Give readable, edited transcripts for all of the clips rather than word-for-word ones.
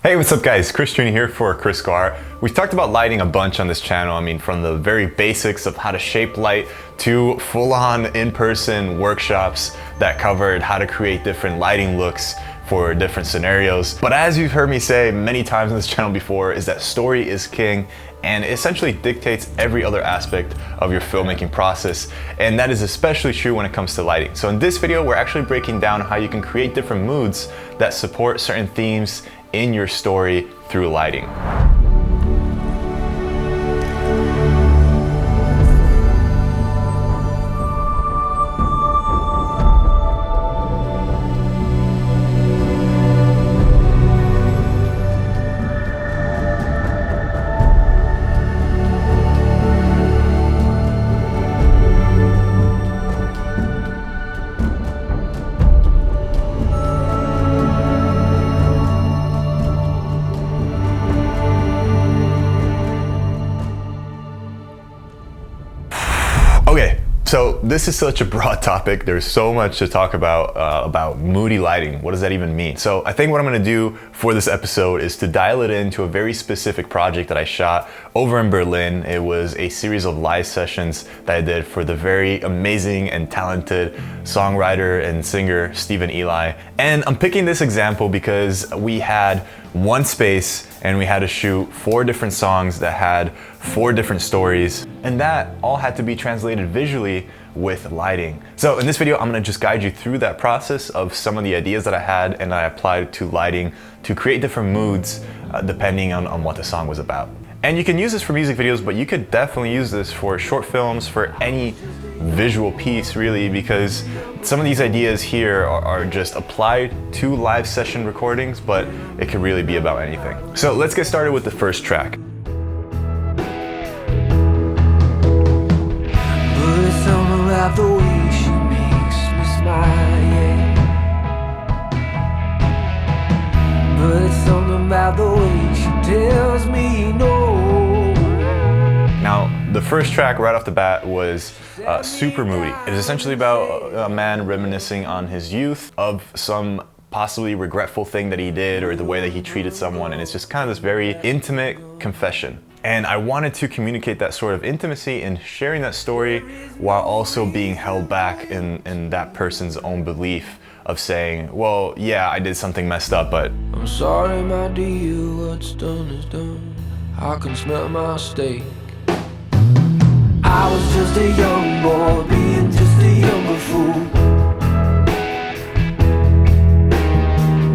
Hey, what's up guys? Steven here for Kriscoart. We've talked about lighting a bunch on this channel. I mean, from the very basics of how to shape light to full-on in-person workshops that covered how to create different lighting looks for different scenarios. But as you've heard me say many times on this channel before, is that story is king and it essentially dictates every other aspect of your filmmaking process. And that is especially true when it comes to lighting. So in this video, we're actually breaking down how you can create different moods that support certain themes in your story through lighting. Okay, so this is such a broad topic. There's so much to talk about moody lighting. What does that even mean? So I think what I'm gonna do for this episode is to dial it into a very specific project that I shot over in Berlin. It was a series of live sessions that I did for the very amazing and talented songwriter and singer, Steven Eli. And I'm picking this example because we had one space and we had to shoot 4 different songs that had 4 different stories, and that all had to be translated visually with lighting. So in this video, I'm gonna just guide you through that process of some of the ideas that I had and I applied to lighting to create different moods depending on what the song was about. And you can use this for music videos, but you could definitely use this for short films, for any visual piece really, because some of these ideas here are just applied to live session recordings, but it could really be about anything. So let's get started with the first track. The way she makes me smile, yeah. But it's something about the way she tells me no. Now, the first track right off the bat was super moody. It is essentially about a man reminiscing on his youth of some possibly regretful thing that he did or the way that he treated someone, and it's just kind of this very intimate confession. And I wanted to communicate that sort of intimacy in sharing that story while also being held back in that person's own belief of saying, well, yeah, I did something messed up, but I'm sorry, my dear, what's done is done. I can smell my mistake. I was just a young boy, being just a younger fool.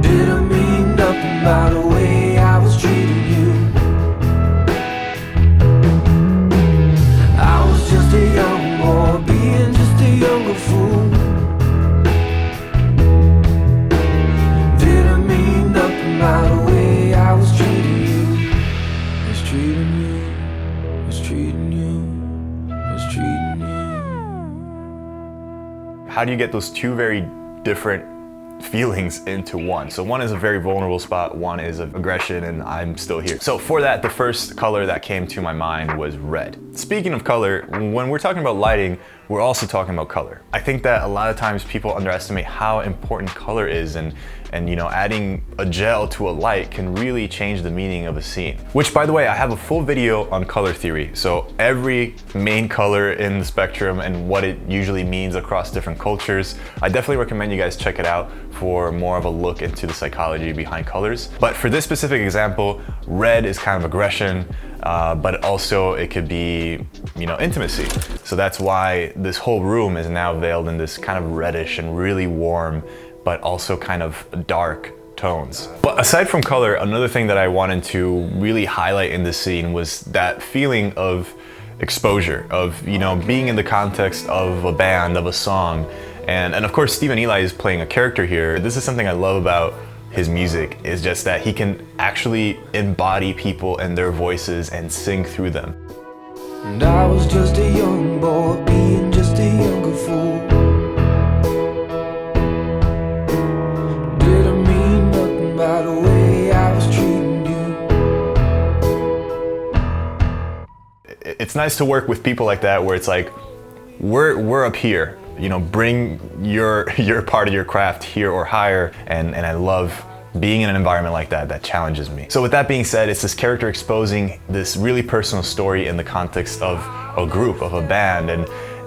Didn't mean nothing by the way I was treating you. Just a young boy, being just a younger fool. Didn't mean nothing by the way I was treating you. Was treating you, was treating you, was treating you. How do you get those two very different feelings into one? So one is a very vulnerable spot, one is of aggression, and I'm still here. So for that, the first color that came to my mind was red. Speaking of color, when we're talking about lighting, we're also talking about color. I think that a lot of times people underestimate how important color is, and you know, adding a gel to a light can really change the meaning of a scene. Which, by the way, I have a full video on color theory. So every main color in the spectrum and what it usually means across different cultures. I definitely recommend you guys check it out for more of a look into the psychology behind colors. But for this specific example, red is kind of aggression, but also it could be, you know, intimacy. So that's why this whole room is now veiled in this kind of reddish and really warm, but also kind of dark tones. But aside from color, another thing that I wanted to really highlight in this scene was that feeling of exposure, of, you know, being in the context of a band, of a song. And of course, Steven Eli is playing a character here. This is something I love about his music, is just that he can actually embody people and their voices and sing through them. And I was just a young boy, being just a younger fool. Didn't mean nothing by the way I was treating you. It's nice to work with people like that, where it's like, we're up here, you know, bring your part of your craft here or higher, and I love being in an environment like that challenges me. So with that being said, it's this character exposing this really personal story in the context of a group, of a band,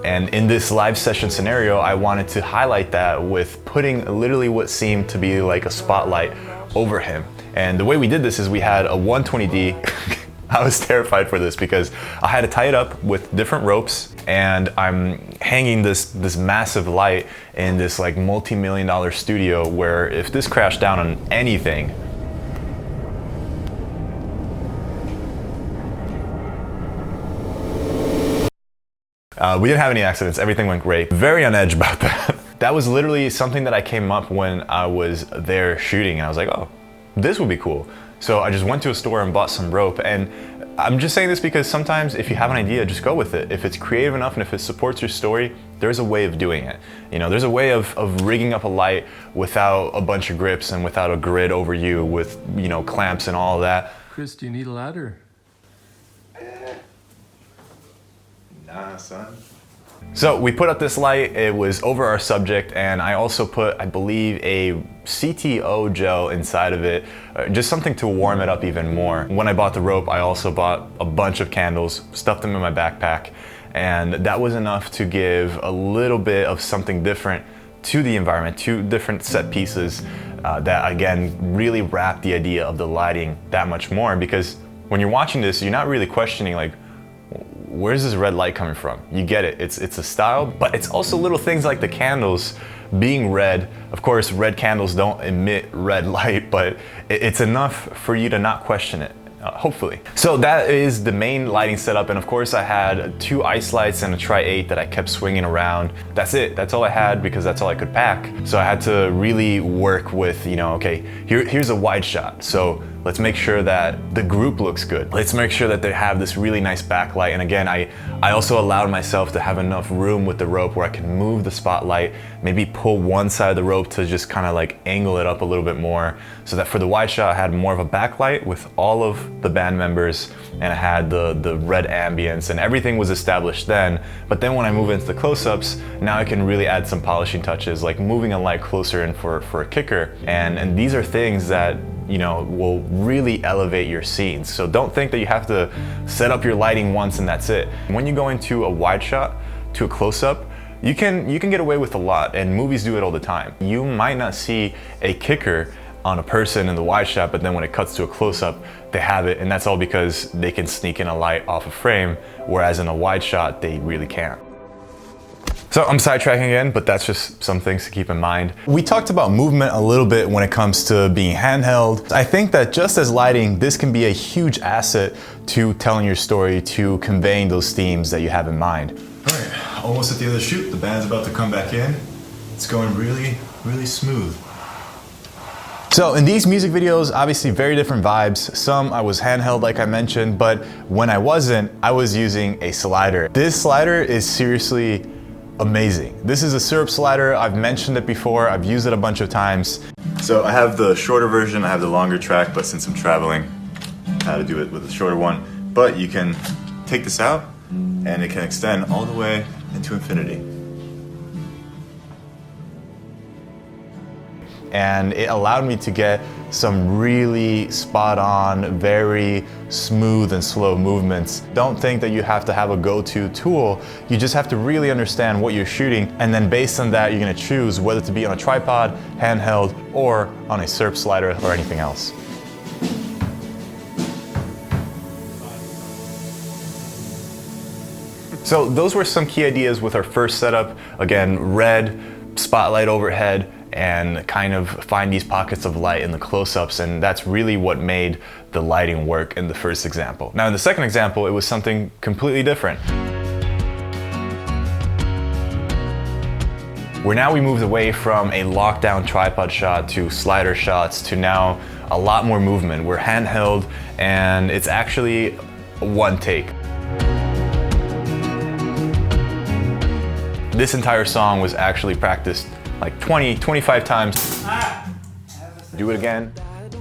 and in this live session scenario, I wanted to highlight that with putting literally what seemed to be like a spotlight over him. And the way we did this is we had a 120D. I was terrified for this because I had to tie it up with different ropes, and I'm hanging this massive light in this like multi-million-dollar studio where if this crashed down on anything, we didn't have any accidents, everything went great. Very on edge about that. That was literally something that I came up when I was there shooting, and I was like, oh, this would be cool. So I just went to a store and bought some rope, and I'm just saying this because sometimes if you have an idea, just go with it. If it's creative enough and if it supports your story, there's a way of doing it. You know, there's a way of rigging up a light without a bunch of grips and without a grid over you with, you know, clamps and all of that. Chris, do you need a ladder? Nah, son. So we put up this light, it was over our subject, and I also put, I believe, a CTO gel inside of it, just something to warm it up even more. When I bought the rope, I also bought a bunch of candles, stuffed them in my backpack, and that was enough to give a little bit of something different to the environment, two different set pieces that again really wrap the idea of the lighting that much more, because when you're watching this, you're not really questioning like, where's this red light coming from? You get it, it's a style, but it's also little things like the candles being red. Of course, red candles don't emit red light, but it's enough for you to not question it, hopefully. So that is the main lighting setup, and of course I had 2 ice lights and a Tri-8 that I kept swinging around. That's it, that's all I had because that's all I could pack. So I had to really work with, you know, okay, here's a wide shot. So let's make sure that the group looks good. Let's make sure that they have this really nice backlight. And again, I also allowed myself to have enough room with the rope where I can move the spotlight, maybe pull one side of the rope to just kind of like angle it up a little bit more, so that for the wide shot, I had more of a backlight with all of the band members, and I had the red ambience, and everything was established then. But then when I move into the close-ups, now I can really add some polishing touches, like moving a light closer in for a kicker. And these are things that, you know, will really elevate your scenes. So don't think that you have to set up your lighting once and that's it. When you go into a wide shot to a close-up, you can get away with a lot, and movies do it all the time. You might not see a kicker on a person in the wide shot, but then when it cuts to a close-up, they have it, and that's all because they can sneak in a light off a frame, whereas in a wide shot, they really can't. So I'm sidetracking again, but that's just some things to keep in mind. We talked about movement a little bit when it comes to being handheld. I think that just as lighting, this can be a huge asset to telling your story, to conveying those themes that you have in mind. All right, almost at the other shoot. The band's about to come back in. It's going really, really smooth. So in these music videos, obviously very different vibes. Some I was handheld like I mentioned, but when I wasn't, I was using a slider. This slider is seriously amazing. This is a syrup slider. I've mentioned it before. I've used it a bunch of times. So I have the shorter version, I have the longer track, but since I'm traveling, I had to do it with a shorter one. But you can take this out and it can extend all the way into infinity. And it allowed me to get some really spot on, very smooth and slow movements. Don't think that you have to have a go-to tool. You just have to really understand what you're shooting, and then based on that, you're gonna choose whether to be on a tripod, handheld, or on a syrup slider or anything else. So those were some key ideas with our first setup. Again, red, spotlight overhead, and kind of find these pockets of light in the close-ups, and that's really what made the lighting work in the first example. Now in the second example, it was something completely different. We moved away from a lockdown tripod shot to slider shots to now a lot more movement. We're handheld, and it's actually one take. This entire song was actually practiced like 25 times. Do it again,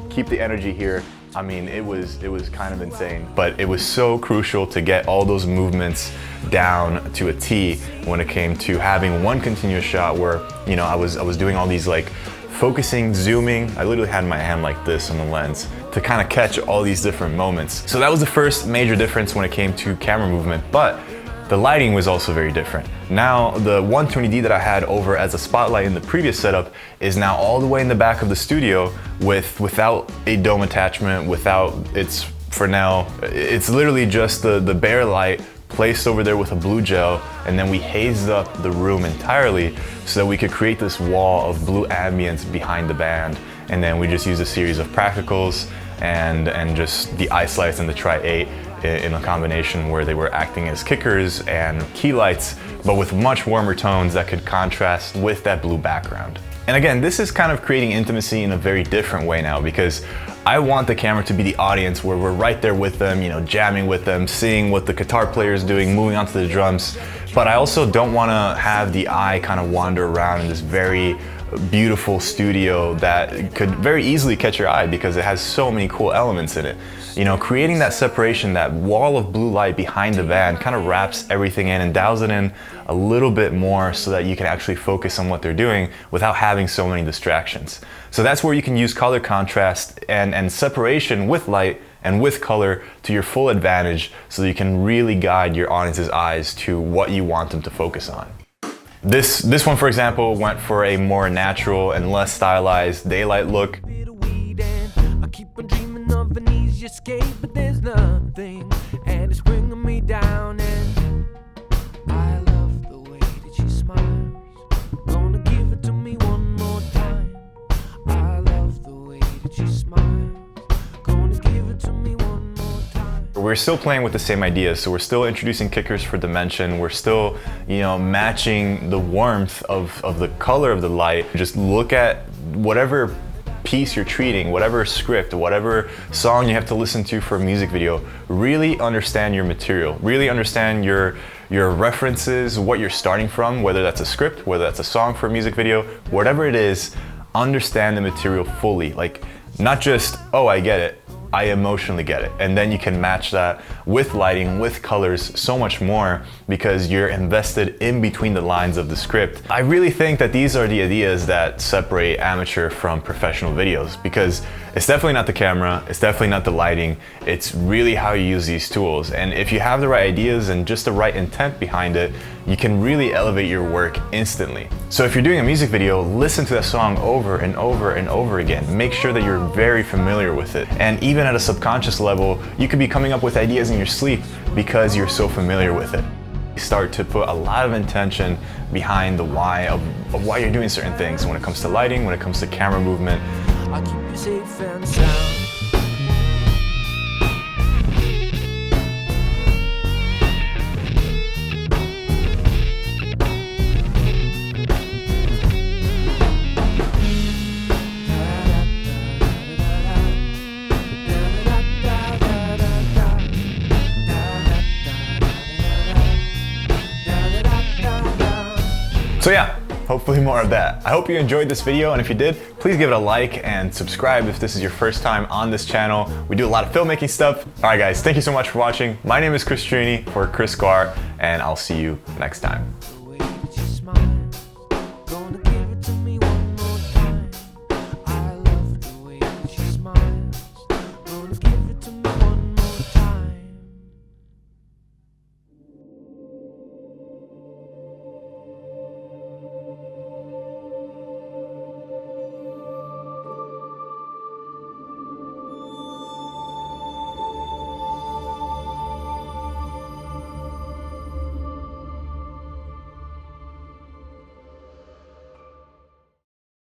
keep the energy here. I mean, it was kind of insane, but it was so crucial to get all those movements down to a T when it came to having one continuous shot where, you know, I was doing all these like focusing, zooming. I literally had my hand like this on the lens to kind of catch all these different moments. So that was the first major difference when it came to camera movement, but the lighting was also very different. Now, the 120D that I had over as a spotlight in the previous setup is now all the way in the back of the studio without a dome attachment, for now, it's literally just the bare light placed over there with a blue gel, and then we hazed up the room entirely so that we could create this wall of blue ambience behind the band. And then we just used a series of practicals and just the ice lights and the Tri-8 in a combination where they were acting as kickers and key lights, but with much warmer tones that could contrast with that blue background. And again, this is kind of creating intimacy in a very different way now, because I want the camera to be the audience where we're right there with them, jamming with them, seeing what the guitar player is doing, moving on to the drums. But I also don't want to have the eye kind of wander around in this very beautiful studio that could very easily catch your eye because it has so many cool elements in it. Creating that separation, that wall of blue light behind the band kind of wraps everything in and dials it in a little bit more so that you can actually focus on what they're doing without having so many distractions. So that's where you can use color contrast and separation with light and with color to your full advantage so that you can really guide your audience's eyes to what you want them to focus on. This one, for example, went for a more natural and less stylized daylight look. Escape, but there's nothing, and it's bringing me down. And I love the way that she smiles. Gonna give it to me one more time. I love the way that she smiles. Gonna give it to me one more time. We're still playing with the same ideas, so we're still introducing kickers for dimension. We're still, matching the warmth of the color of the light. Just look at whatever piece you're treating, whatever script, whatever song you have to listen to for a music video. Really understand your material, really understand your references, what you're starting from, whether that's a script, whether that's a song for a music video, whatever it is, understand the material fully. Like, not just, oh, I get it, I emotionally get it. And then you can match that with lighting, with colors, so much more, because you're invested in between the lines of the script. I really think that these are the ideas that separate amateur from professional videos, because it's definitely not the camera, it's definitely not the lighting, it's really how you use these tools. And if you have the right ideas and just the right intent behind it, you can really elevate your work instantly. So if you're doing a music video, listen to that song over and over and over again. Make sure that you're very familiar with it. And even at a subconscious level, you could be coming up with ideas in your sleep because you're so familiar with it. You start to put a lot of intention behind the why of why you're doing certain things when it comes to lighting, when it comes to camera movement. I'll keep you safe and sound. So yeah, hopefully more of that. I hope you enjoyed this video, and if you did, please give it a like and subscribe if this is your first time on this channel. We do a lot of filmmaking stuff. All right guys, thank you so much for watching. My name is Kriscoart for Kriscoart, and I'll see you next time.